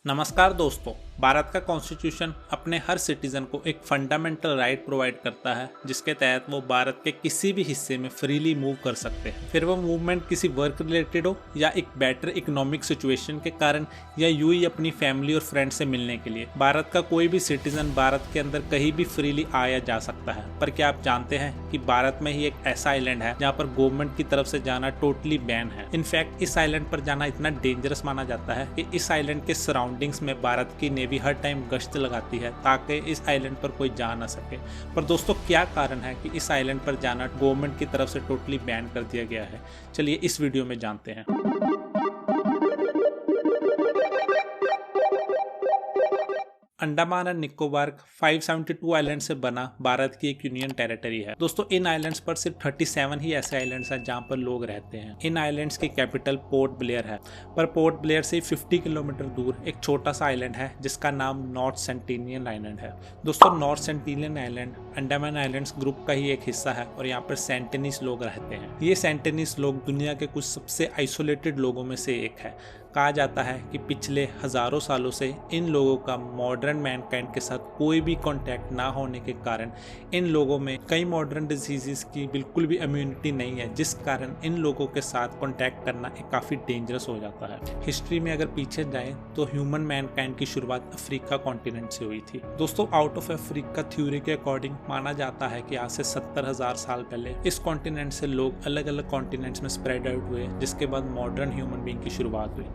नमस्कार दोस्तों। भारत का कॉन्स्टिट्यूशन अपने हर सिटीजन को एक फंडामेंटल राइट प्रोवाइड करता है जिसके तहत वो भारत के किसी भी हिस्से में फ्रीली मूव कर सकते हैं, फिर वो मूवमेंट किसी वर्क रिलेटेड हो या एक बेटर इकोनॉमिक सिचुएशन के कारण या यूं ही अपनी फैमिली और फ्रेंड से मिलने के लिए। भारत का कोई भी सिटीजन भारत के अंदर कहीं भी फ्रीली आया जा सकता है। पर क्या आप जानते हैं कि भारत में ही एक ऐसा आइलैंड है जहाँ पर गवर्नमेंट की तरफ से जाना टोटली बैन है। इनफैक्ट इस आइलैंड पर जाना इतना डेंजरस माना जाता है कि इस आइलैंड के सराउंडिंग्स में भारत की नेवी हर टाइम गश्त लगाती है ताकि इस आइलैंड पर कोई जा ना सके। पर दोस्तों क्या कारण है कि इस आइलैंड पर जाना गवर्नमेंट की तरफ से टोटली बैन कर दिया गया है? चलिए इस वीडियो में जानते हैं। अंडमान एंड निकोबार 572 आइलैंड से बना भारत की एक यूनियन टेरिटरी है। दोस्तों इन आइलैंड्स पर सिर्फ 37 ही ऐसे आइलैंड्स हैं जहां पर लोग रहते हैं। इन आइलैंड्स की कैपिटल पोर्ट ब्लेयर है, पर पोर्ट ब्लेयर से 50 किलोमीटर दूर एक छोटा सा आइलैंड है जिसका नाम नॉर्थ सेंटिनियन आइलैंड है। दोस्तों North Sentinel Island Andaman Islands group का ही एक हिस्सा है और यहाँ पर सेंटिनीज लोग रहते हैं। ये सेंटिनीज लोग दुनिया के कुछ सबसे आइसोलेटेड लोगों में से एक है। कहा जाता है कि पिछले हजारों सालों से इन लोगों का मॉडर्न मैनकाइंड के साथ कोई भी कांटेक्ट ना होने के कारण इन लोगों में कई मॉडर्न डिजीजेस की बिल्कुल भी इम्यूनिटी नहीं है, जिस कारण इन लोगों के साथ कांटेक्ट करना एक काफ़ी डेंजरस हो जाता है। हिस्ट्री में अगर पीछे जाएं तो ह्यूमन मैनकाइंड की शुरुआत अफ्रीका कॉन्टिनेंट से हुई थी। दोस्तों आउट ऑफ अफ्रीका थ्योरी के अकॉर्डिंग माना जाता है कि आज से 70,000 साल पहले इस कॉन्टिनेंट से लोग अलग अलग कॉन्टिनेंट्स में स्प्रेड आउट हुए, जिसके बाद मॉडर्न ह्यूमन बीइंग की शुरुआत हुई।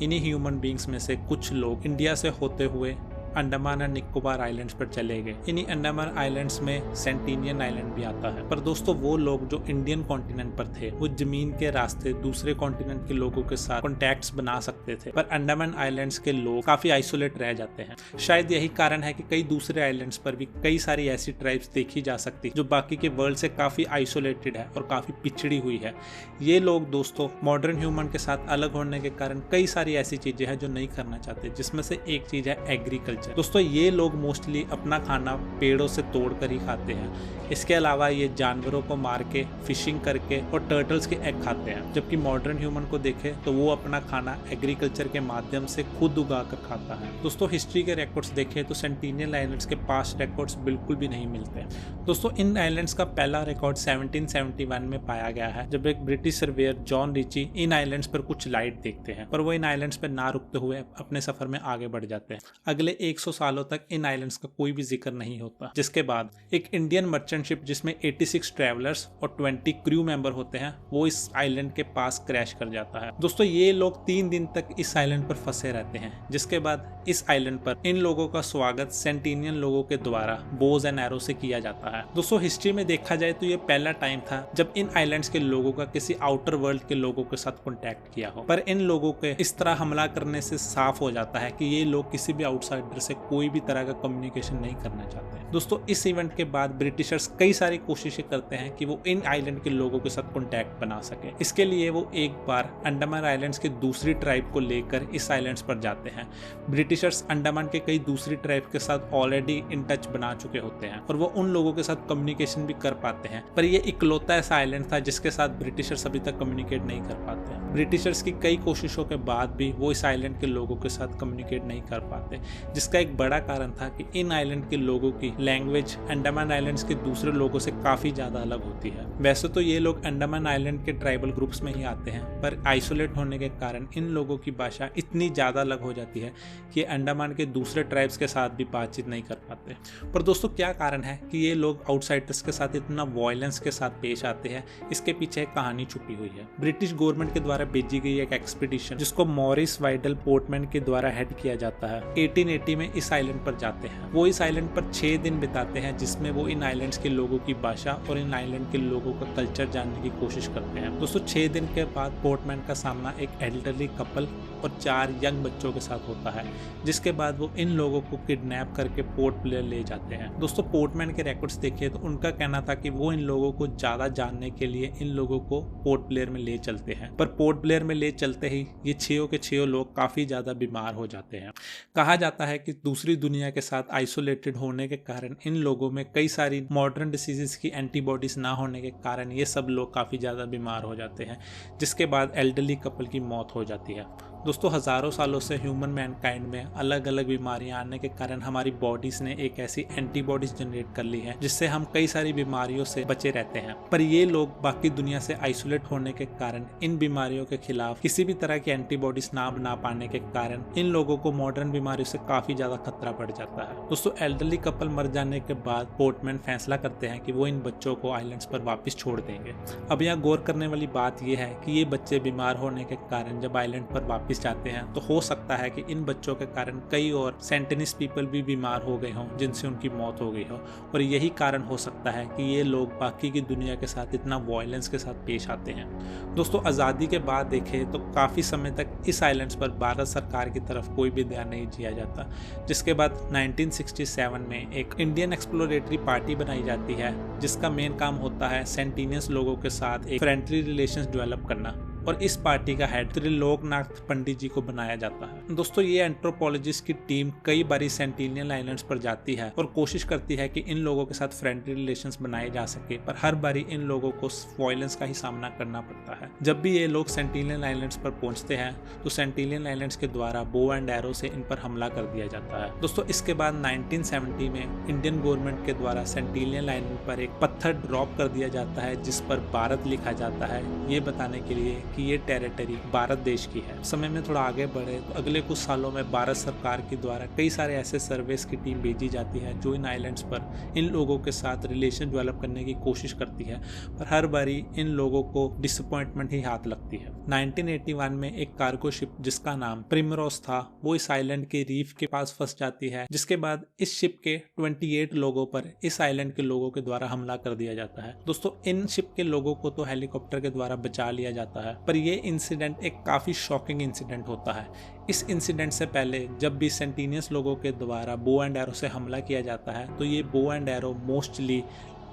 इन्हीं ह्यूमन बींग्स में से कुछ लोग इंडिया से होते हुए अंडमान और निकोबार आइलैंड्स पर चले गए। इन्हीं अंडमान आइलैंड्स में सेंटिनियन आइलैंड भी आता है। पर दोस्तों वो लोग जो इंडियन कॉन्टिनेंट पर थे वो जमीन के रास्ते दूसरे कॉन्टिनेंट के लोगों के साथ कॉन्टैक्ट्स बना सकते थे, पर अंडमान आइलैंड्स के लोग काफी आइसोलेट रह जाते हैं। शायद यही कारण है कि कई दूसरे आइलैंड्स पर भी कई सारी ऐसी ट्राइब्स देखी जा सकती जो बाकी के वर्ल्ड से काफी आइसोलेटेड है और काफी पिछड़ी हुई है। ये लोग दोस्तों मॉडर्न ह्यूमन के साथ अलग होने के कारण कई सारी ऐसी चीजें हैं जो नहीं करना चाहते, जिसमें से एक चीज है एग्रीकल्चर। दोस्तों ये लोग मोस्टली अपना खाना पेड़ों से तोड़कर ही खाते हैं। इसके अलावा ये जानवरों को मार के फिशिंग करके और टर्टल्स के एग खाते हैं, जबकि मॉडर्न ह्यूमन को देखें तो वो अपना खाना एग्रीकल्चर के माध्यम से खुद उगाकर खाता है। दोस्तों हिस्ट्री के रिकॉर्ड्स देखें तो सेंटिनियल आइलैंड्स के पास्ट रिकॉर्ड्स बिल्कुल भी नहीं मिलते। दोस्तों इन आइलैंड्स का पहला रिकॉर्ड 1771 में पाया गया है, जब एक ब्रिटिश सर्वेयर जॉन रिची इन आइलैंड्स पर कुछ लाइट देखते हैं, पर वो इन आइलैंड्स पर ना रुकते हुए अपने सफर में आगे बढ़ जाते हैं। अगले 100 सालों तक इन आइलैंड्स का कोई भी जिक्र नहीं होता, जिसके बाद एक इंडियन मर्चेंट शिप जिसमें 86 ट्रैवलर्स और 20 क्रू मेंबर होते हैं वो इस आइलैंड के पास क्रैश कर जाता है। दोस्तों ये लोग 3 दिन तक इस आइलैंड पर फंसे रहते हैं, जिसके बाद इस आइलैंड पर इन लोगों का स्वागत सेंटिनियन लोगों के द्वारा बोज एंड एरो से किया जाता है। दोस्तों हिस्ट्री में देखा जाए तो ये पहला टाइम था जब इन आइलैंड्स के लोगों का किसी आउटर वर्ल्ड के लोगों के साथ कॉन्टैक्ट किया हो, पर इन लोगों के इस तरह हमला करने से साफ हो जाता है कि ये लोग किसी भी आउटसाइडर से कोई भी तरह का कम्युनिकेशन नहीं करना चाहते। दोस्तों इस इवेंट के बाद ब्रिटिशर्स कई सारी कोशिशें करते हैं कि वो इन आइलैंड के लोगों के साथ कॉन्टैक्ट बना सके। इसके लिए वो एक बार अंडमान आइलैंड्स के दूसरी ट्राइब को लेकर इस आइलैंड्स पर जाते हैं। ब्रिटिशर्स अंडमान के कई दूसरी ट्राइब के साथ ऑलरेडी इन टच बना चुके होते हैं और वो उन लोगों के साथ कम्युनिकेशन भी कर पाते हैं, पर ये इकलौता ऐसा आइलैंड था जिसके साथ ब्रिटिशर्स अभी तक कम्युनिकेट नहीं कर पाते। ब्रिटिशर्स की कई कोशिशों के बाद भी वो इस आइलैंड के लोगों के साथ कम्युनिकेट नहीं कर पाते, जिसका एक बड़ा कारण था कि इन आइलैंड के लोगों की लैंग्वेज अंडमान आइलैंड्स के दूसरे लोगों से काफी ज्यादा अलग होती है। वैसे तो ये लोग अंडमान आइलैंड के ट्राइबल ग्रुप्स में ही आते हैं, पर आइसोलेट होने के कारण इन लोगों की भाषा इतनी ज्यादा अलग हो जाती है कि अंडमान के दूसरे ट्राइब्स के साथ भी बातचीत नहीं कर पाते। पर दोस्तों क्या कारण है कि ये लोग आउटसाइडर्स के साथ इतना वायलेंस के साथ पेश आते हैं? इसके पीछे एक कहानी छुपी हुई है। ब्रिटिश गवर्नमेंट के द्वारा भेजी गई एक एक्सपीडिशन जिसको मॉरिस वाइडल पोर्टमैन के द्वारा हेड किया जाता है 1880 में इस आइलैंड पर जाते हैं। वो इस आइलैंड पर 6 दिन बिताते हैं, जिसमें वो इन आइलैंड्स के लोगों की भाषा और इन आइलैंड के लोगों का कल्चर जानने की कोशिश करते हैं। दोस्तों 6 दिन के बाद पोर्टमैन का सामना एक एल्डरली कपल और 4 यंग बच्चों के साथ होता है, जिसके बाद वो इन लोगों को किडनैप करके पोर्ट ब्लेयर ले जाते हैं। दोस्तों पोर्टमैन के रिकॉर्ड्स देखिए तो उनका कहना था कि वो इन लोगों को ज्यादा जानने के लिए इन लोगों को पोर्ट ब्लेयर में ले चलते हैं, पर पोर्ट ब्लेयर में ले चलते ही ये 6 के 6 लोग काफी ज्यादा बीमार हो जाते हैं। कहा जाता है कि दूसरी दुनिया के साथ आइसोलेटेड होने के कारण इन लोगों में कई सारी मॉडर्न डिसीजेस की एंटीबॉडीज ना होने के कारण ये सब लोग काफी ज्यादा बीमार हो जाते हैं, जिसके बाद एल्डरली कपल की मौत हो जाती है। दोस्तों हजारों सालों से ह्यूमन मैनकाइंड में अलग अलग बीमारियां आने के कारण हमारी बॉडीज ने एक ऐसी एंटीबॉडीज जनरेट कर ली है जिससे हम कई सारी बीमारियों से बचे रहते हैं। पर ये लोग बाकी दुनिया से आइसोलेट होने के कारण इन बीमारियों के खिलाफ किसी भी तरह की एंटीबॉडीज ना बना पाने के कारण इन लोगों को मॉडर्न बीमारियों से काफी ज्यादा खतरा बढ़ जाता है। दोस्तों एल्डरली कपल मर जाने के बाद पोर्टमैन फैसला करते हैं कि वो इन बच्चों को आइलैंड्स पर वापस छोड़ देंगे। अब यहाँ गौर करने वाली बात यह है कि ये बच्चे बीमार होने के कारण जब आइलैंड पर वापस जाते हैं तो हो सकता है कि इन बच्चों के कारण कई और सेंटिनिस पीपल भी बीमार हो गए हों जिनसे उनकी मौत हो गई हो, और यही कारण हो सकता है कि ये लोग बाकी की दुनिया के साथ इतना वायलेंस के साथ पेश आते हैं। दोस्तों आज़ादी के बाद देखें तो काफ़ी समय तक इस आइलैंड्स पर भारत सरकार की तरफ कोई भी ध्यान नहीं दिया जाता, जिसके बाद 1967 में एक इंडियन एक्सप्लोरेटरी पार्टी बनाई जाती है जिसका मेन काम होता है सेंटिनियस लोगों के साथ एक फ्रेंडली रिलेशंस डेवलप करना, और इस पार्टी का हेड त्रिलोकनाथ पंडित जी को बनाया जाता है। दोस्तों ये एंथ्रोपोलॉजिस्ट की टीम कई बारी सेंटिनियल आइलैंड्स पर जाती है और कोशिश करती है कि इन लोगों के साथ फ्रेंडली रिलेशंस बनाए जा सके, पर हर बारी इन लोगों को वायलेंस का ही सामना करना पड़ता है। जब भी ये लोग सेंटिनियल आइलैंड्स पर पहुंचते हैं तो सेंटिनियल आइलैंड्स के द्वारा बो एंड एरो से इन पर हमला कर दिया जाता है। दोस्तों इसके बाद 1970 में इंडियन गवर्नमेंट के द्वारा सेंटिनियल आइलैंड पर एक पत्थर ड्रॉप कर दिया जाता है जिस पर भारत लिखा जाता है, ये बताने के लिए कि ये टेरिटरी भारत देश की है। समय में थोड़ा आगे बढ़े तो अगले कुछ सालों में भारत सरकार के द्वारा कई सारे ऐसे सर्विस की टीम भेजी जाती है जो इन आइलैंड्स पर इन लोगों के साथ रिलेशन डेवलप करने की कोशिश करती है, पर हर बारी इन लोगों को डिसअपॉइंटमेंट ही हाथ लगती है। 1981 में एक कार्गो शिप जिसका नाम प्रिमरोज था वो इस आइलैंड के रीफ के पास फंस जाती है, जिसके बाद इस शिप के 28 लोगों पर इस आइलैंड के लोगों के द्वारा हमला कर दिया जाता है। दोस्तों इन शिप के लोगों को तो हेलीकॉप्टर के द्वारा बचा लिया जाता है, पर ये इंसिडेंट एक काफी शॉकिंग इंसिडेंट होता है। इस इंसिडेंट से पहले जब भी सेंटिनियस लोगों के द्वारा बो एंड एरो से हमला किया जाता है तो ये bow and arrow mostly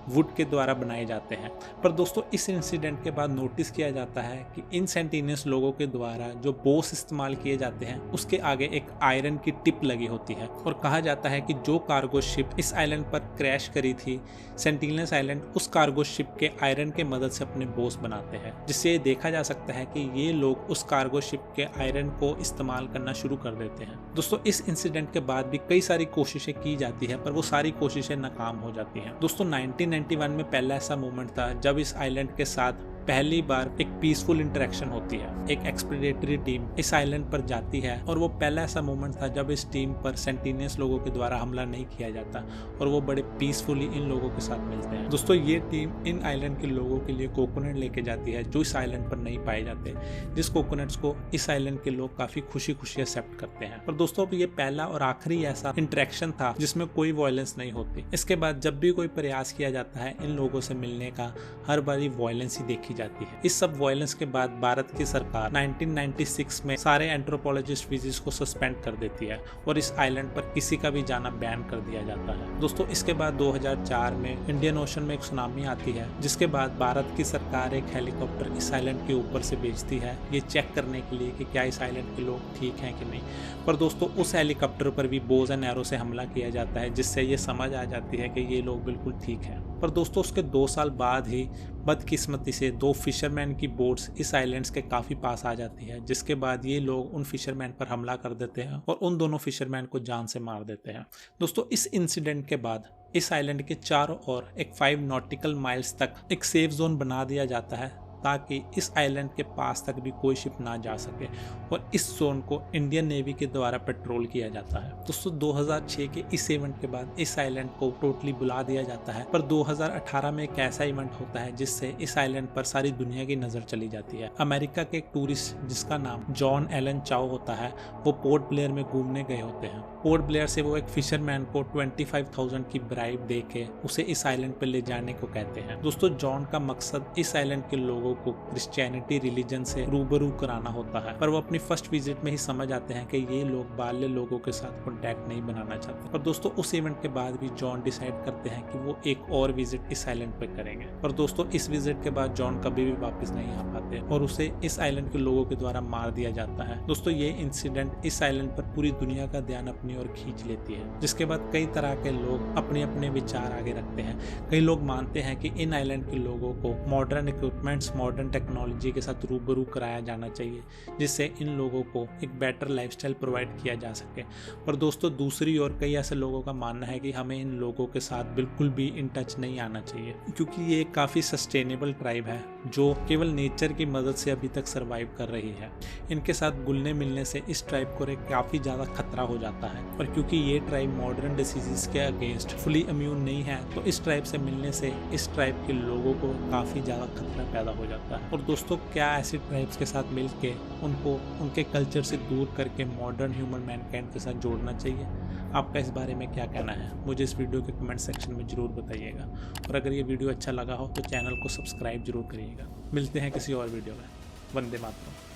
would के द्वारा बनाए जाते हैं, पर दोस्तों इस इंसिडेंट के बाद नोटिस किया जाता है कि इन सेंटिनियस लोगों के द्वारा जो बोस इस्तेमाल किए जाते हैं उसके आगे एक आयरन की टिप लगी होती है, और कहा जाता है कि जो कार्गो शिप इस आइलैंड पर क्रैश करी थी सेंटिनियस आइलैंड उस कार्गो शिप के आयरन के मदद से अपने बोस बनाते हैं, जिससे ये देखा जा सकता है कि ये लोग उस कार्गो शिप के आयरन को इस्तेमाल करना शुरू कर देते हैं। दोस्तों इस इंसिडेंट के बाद भी कई सारी कोशिशें की जाती है पर वो सारी कोशिशें नाकाम हो जाती हैं। दोस्तों 1991 में पहला ऐसा मोमेंट था जब इस आइलैंड के साथ पहली बार एक पीसफुल इंटरेक्शन होती है। एक एक्सप्लोरेटरी टीम इस आइलैंड पर जाती है और वो पहला ऐसा मोमेंट था जब इस टीम पर सेंटिनियस लोगों के द्वारा हमला नहीं किया जाता और वो बड़े पीसफुली इन लोगों के साथ मिलते हैं। दोस्तों ये टीम इन आइलैंड के लोगों के लिए कोकोनट लेके जाती है जो इस आइलैंड पर नहीं पाए जाते, जिस कोकोनट्स को इस आइलैंड के लोग काफी खुशी खुशी एक्सेप्ट करते हैं। पर दोस्तों ये पहला और आखिरी ऐसा इंटरेक्शन था जिसमें कोई वायलेंस नहीं होती। इसके बाद जब भी कोई प्रयास किया जाता है इन लोगों से मिलने का, हर बारी वायलेंस ही देखी जाती है। इस सब वायलेंस के बाद भारत की सरकार 1996 में सारे एंथ्रोपोलॉजिस्ट विजिट्स को सस्पेंड कर देती है और इस आइलैंड पर किसी का भी जाना बैन कर दिया जाता है। दोस्तों इसके बाद 2004 में इंडियन ओशन में एक सुनामी आती है, जिसके बाद भारत की सरकार एक हेलीकॉप्टर इस आइलैंड के ऊपर से भेजती है ये चेक करने के लिए कि क्या इस आइलैंड के लोग ठीक हैं कि नहीं। पर दोस्तों उस हेलीकॉप्टर पर भी बोज एंड एरो से हमला किया जाता है, जिससे ये समझ आ जाती है कि ये लोग बिल्कुल ठीक हैं। पर दोस्तों उसके 2 साल बाद ही बदकिस्मती से 2 फिशरमैन की बोट्स इस आइलैंड्स के काफी पास आ जाती है, जिसके बाद ये लोग उन फिशरमैन पर हमला कर देते हैं और उन दोनों फिशरमैन को जान से मार देते हैं। दोस्तों इस इंसिडेंट के बाद इस आइलैंड के चारों ओर एक 5 नॉटिकल माइल्स तक एक सेफ जोन बना दिया जाता है ताकि इस आइलैंड के पास तक भी कोई शिप ना जा सके, और इस जोन को इंडियन नेवी के द्वारा पेट्रोल किया जाता है। दोस्तों 2006 के इस इवेंट के बाद इस आइलैंड को टोटली बुला दिया जाता है, पर 2018 में एक ऐसा इवेंट होता है जिससे इस आइलैंड पर सारी दुनिया की नजर चली जाती है। अमेरिका के एक टूरिस्ट जिसका नाम जॉन एलन चाओ होता है, वो पोर्ट ब्लेयर में घूमने गए होते हैं। पोर्ट ब्लेयर से वो एक फिशरमैन को 25,000 की ब्राइब देके उसे इस आइलैंड पर ले जाने को कहते हैं। दोस्तों जॉन का मकसद इस आइलैंड के लोगों को क्रिश्चियनिटी रिलीजन से रूबरू कराना होता है, पर वो अपनी फर्स्ट विजिट में ही समझ आते हैं कि ये लोग बाल्य लोगों के साथ कॉन्टैक्ट नहीं बनाना चाहते। पर दोस्तों उस इवेंट के बाद भी जॉन डिसाइड करते हैं कि वो एक और विजिट इस आइलैंड पे करेंगे। पर दोस्तों इस विजिट के बाद जॉन कभी भी वापस नहीं आ पाते और उसे इस आइलैंड के लोगों के द्वारा मार दिया जाता है। दोस्तों ये इंसिडेंट इस आइलैंड पर पूरी दुनिया का ध्यान अपनी ओर खींच लेती है, जिसके बाद कई तरह के लोग अपने अपने विचार आगे रखते हैं। कई लोग मानते हैं कि इन आइलैंड के लोगों को मॉडर्न इक्विपमेंट्स, मॉडर्न टेक्नोलॉजी के साथ रूबरू कराया जाना चाहिए, जिससे इन लोगों को एक बेटर लाइफस्टाइल प्रोवाइड किया जा सके। पर दोस्तों दूसरी ओर कई ऐसे लोगों का मानना है कि हमें इन लोगों के साथ बिल्कुल भी इन टच नहीं आना चाहिए, क्योंकि ये एक काफ़ी सस्टेनेबल ट्राइब है जो केवल नेचर की मदद से अभी तक सर्वाइव कर रही है। इनके साथ घुलने मिलने से इस ट्राइब को एक काफ़ी ज़्यादा खतरा हो जाता है, और क्योंकि ये ट्राइब मॉडर्न डिसीजेस के अगेंस्ट फुली इम्यून नहीं है, तो इस ट्राइब से मिलने से इस ट्राइब के लोगों को काफ़ी ज़्यादा खतरा पैदा हो जाता है। और दोस्तों क्या ऐसी ट्राइब्स के साथ मिल के उनको उनके कल्चर से दूर करके मॉडर्न ह्यूमन मैनकाइंड के साथ जोड़ना चाहिए? आपका इस बारे में क्या कहना है, मुझे इस वीडियो के कमेंट सेक्शन में ज़रूर बताइएगा। और अगर ये वीडियो अच्छा लगा हो तो चैनल को सब्सक्राइब जरूर करिएगा। मिलते हैं किसी और वीडियो में। वंदे मातरम।